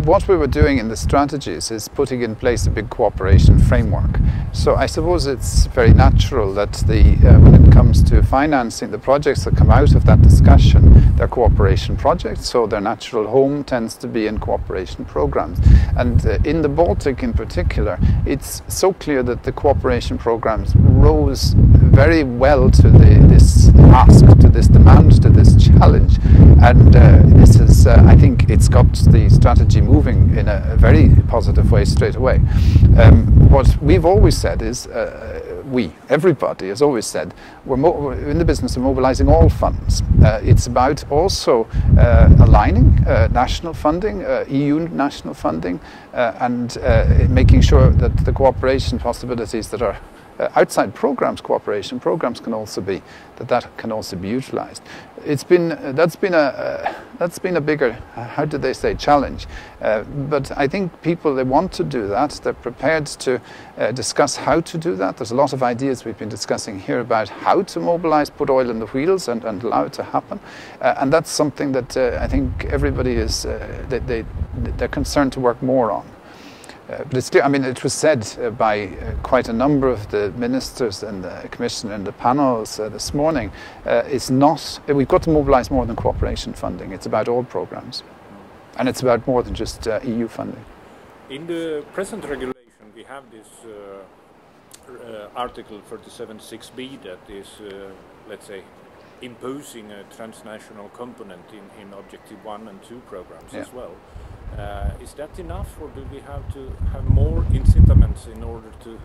what we were doing in the strategies is putting in place a big cooperation framework. So I suppose it's very natural that when it comes to financing the projects that come out of that discussion, they're cooperation projects, so their natural home tends to be in cooperation programs. And in the Baltic in particular, it's so clear that the cooperation programs rose very well to this ask, to this demand, to this challenge. And this is, I think it's got the strategy moving in a very positive way straight away. What we've always said is, everybody has always said, we're in the business of mobilizing all funds. It's about also aligning national funding, EU national funding, and making sure that the cooperation possibilities that are outside programs, cooperation programs can also be that can also be utilized. That's been a bigger, how do they say, challenge. But I think people, they want to do that. They're prepared to discuss how to do that. There's a lot of ideas we've been discussing here about how to mobilize, put oil in the wheels, and allow it to happen. And that's something that I think everybody is they're concerned to work more on. But it's clear, I mean, it was said by quite a number of the ministers and the Commission and the panels this morning, we've got to mobilise more than cooperation funding. It's about all programmes. And it's about more than just EU funding. In the present regulation, we have this Article 37.6b that is, let's say, imposing a transnational component in Objective 1 and 2 programmes as well. Is that enough, or do we have to have more incentives in order to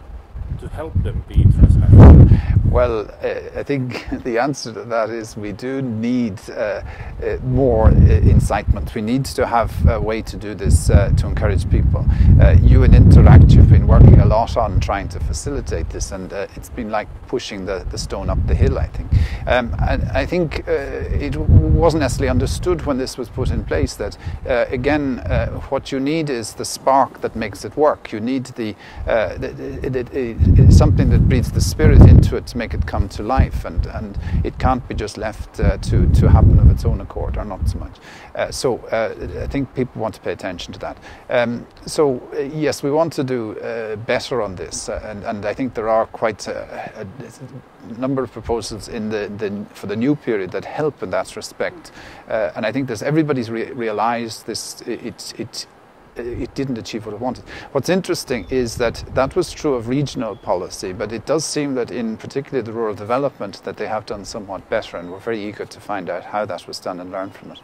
help them be transnational? Well, I think the answer to that is we do need more incitement. We need to have a way to do this to encourage people. You and Interact, you've been working a lot on trying to facilitate this, and it's been like pushing the stone up the hill, I think. And I think it wasn't necessarily understood when this was put in place that, again, what you need is the spark that makes it work. You need something that breathes the spirit into it to make it come to life, and it can't be just left to happen of its own accord, or not so much. So I think people want to pay attention to that. Yes, we want to do better on this, and I think there are quite a number of proposals for the new period that help in that respect. And I think everybody's realised this. It didn't achieve what it wanted. What's interesting is that was true of regional policy, but it does seem that in particularly the rural development that they have done somewhat better, and we're very eager to find out how that was done and learn from it.